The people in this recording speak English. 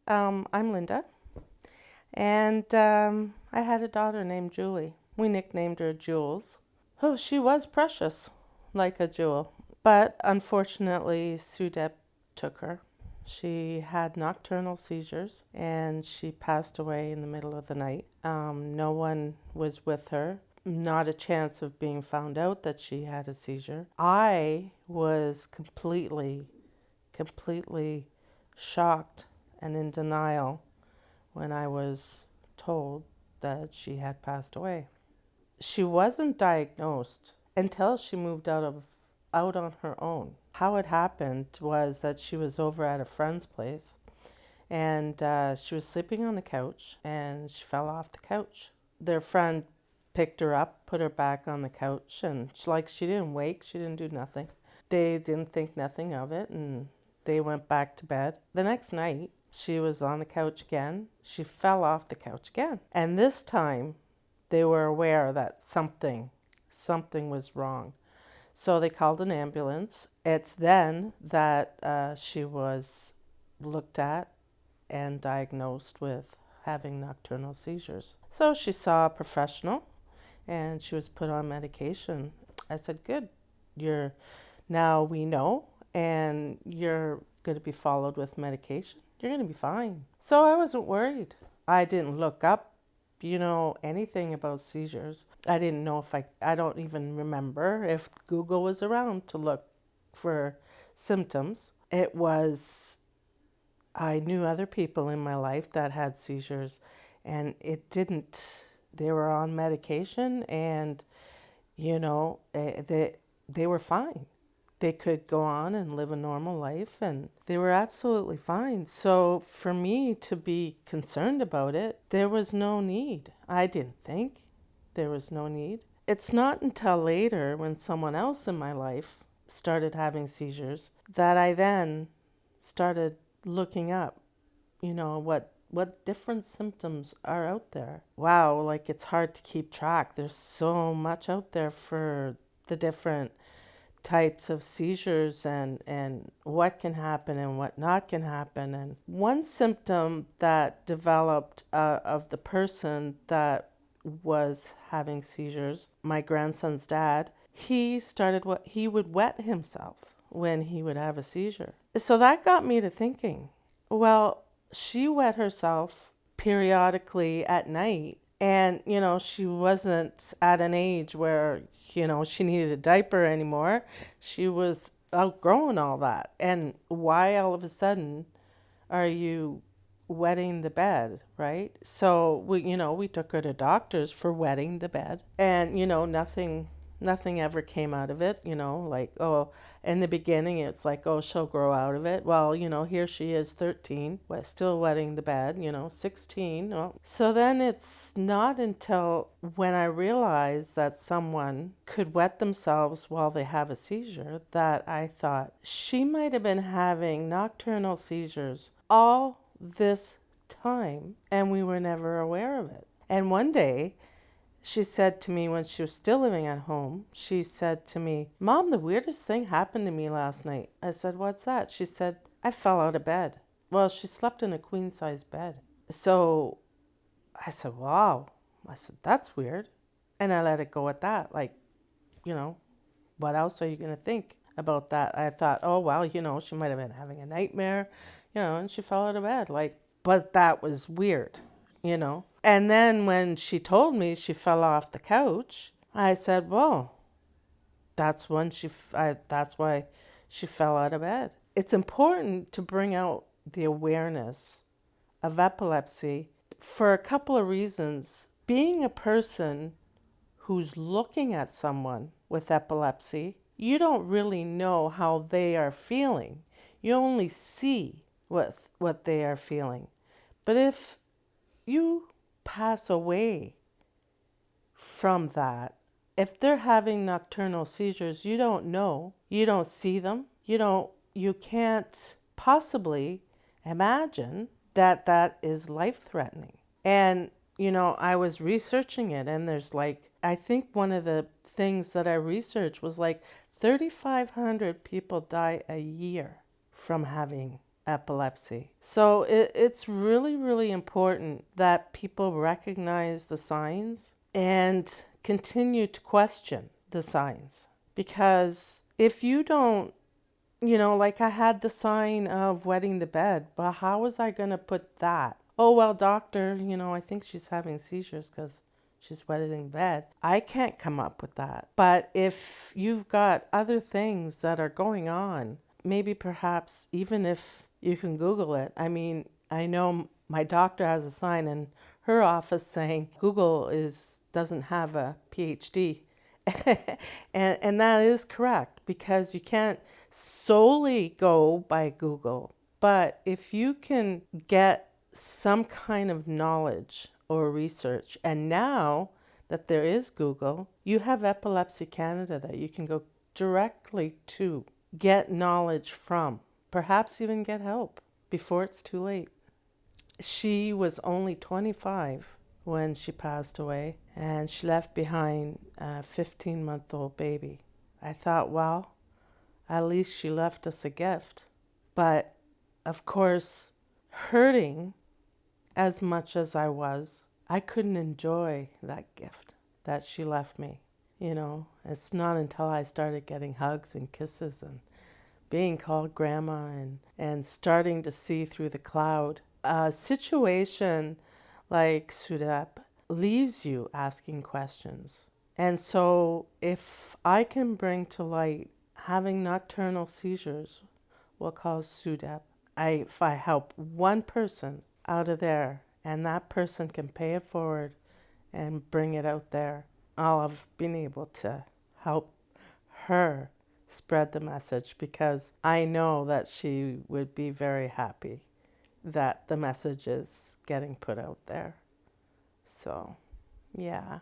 I'm Linda, and I had a daughter named Julie. We nicknamed her Jules. Oh, she was precious, like a jewel. But unfortunately, SUDEP took her. She had nocturnal seizures and she passed away in the middle of the night. No one was with her. Not a chance of being found out that she had a seizure. I was completely shocked and in denial when I was told that she had passed away. She wasn't diagnosed until she moved out on her own. How it happened was that she was over at a friend's place and she was sleeping on the couch and she fell off the couch. Their friend picked her up, put her back on the couch, and she didn't wake, she didn't do nothing. They didn't think nothing of it and they went back to bed. The next night, she was on the couch again. She fell off the couch again. And this time, they were aware that something was wrong. So they called an ambulance. It's then that she was looked at and diagnosed with having nocturnal seizures. So she saw a professional and she was put on medication. I said, good, now we know, and you're going to be followed with medication. You're going to be fine. So I wasn't worried. I didn't look up, anything about seizures. I didn't know I don't even remember if Google was around to look for symptoms. I knew other people in my life that had seizures, and they were on medication, and, they were fine. They could go on and live a normal life, and they were absolutely fine. So for me to be concerned about it, there was no need. I didn't think there was no need. It's not until later, when someone else in my life started having seizures, that I then started looking up, what different symptoms are out there. Wow, like it's hard to keep track. There's so much out there for the different types of seizures and what can happen and what not can happen. And one symptom that developed of the person that was having seizures, my grandson's dad, he would wet himself when he would have a seizure. So that got me to thinking, well, she wet herself periodically at night. And, she wasn't at an age where, she needed a diaper anymore. She was outgrowing all that. And why all of a sudden are you wetting the bed, right? So we took her to doctors for wetting the bed. And, nothing ever came out of it, in the beginning it's like, oh, she'll grow out of it. Well, here she is 13, still wetting the bed, 16. Well, so then it's not until when I realized that someone could wet themselves while they have a seizure that I thought she might have been having nocturnal seizures all this time and we were never aware of it. And one day, she said to me, when she was still living at home, she said to me, Mom, the weirdest thing happened to me last night. I said, what's that? She said, I fell out of bed. Well, she slept in a queen-size bed. So I said, wow. I said, that's weird. And I let it go at that. Like, what else are you going to think about that? I thought, oh, well, she might have been having a nightmare, and she fell out of bed. But that was weird, And then when she told me she fell off the couch, I said, well, that's why she fell out of bed. It's important to bring out the awareness of epilepsy for a couple of reasons. Being a person who's looking at someone with epilepsy, you don't really know how they are feeling. You only see what they are feeling. But if you pass away from that, if they're having nocturnal seizures, you don't know, you don't see them, you can't possibly imagine that is life-threatening. And I was researching it, and there's I think one of the things that I researched was 3,500 people die a year from having epilepsy. So it's really, really important that people recognize the signs and continue to question the signs. Because if you don't, like I had the sign of wetting the bed, but how was I going to put that? Oh, well, doctor, I think she's having seizures because she's wetting the bed. I can't come up with that. But if you've got other things that are going on, maybe perhaps even if you can Google it. I mean, I know my doctor has a sign in her office saying Google doesn't have a PhD. and that is correct, because you can't solely go by Google. But if you can get some kind of knowledge or research, and now that there is Google, you have Epilepsy Canada that you can go directly to, get knowledge from, perhaps even get help before it's too late. She was only 25 when she passed away, and she left behind a 15-month-old baby. I thought, well, at least she left us a gift. But of course, hurting as much as I was, I couldn't enjoy that gift that she left me. It's not until I started getting hugs and kisses and being called grandma and starting to see through the cloud. A situation like SUDEP leaves you asking questions. And so if I can bring to light having nocturnal seizures will cause SUDEP, if I help one person out of there and that person can pay it forward and bring it out there, I'll have been able to help her spread the message, because I know that she would be very happy that the message is getting put out there. So, yeah.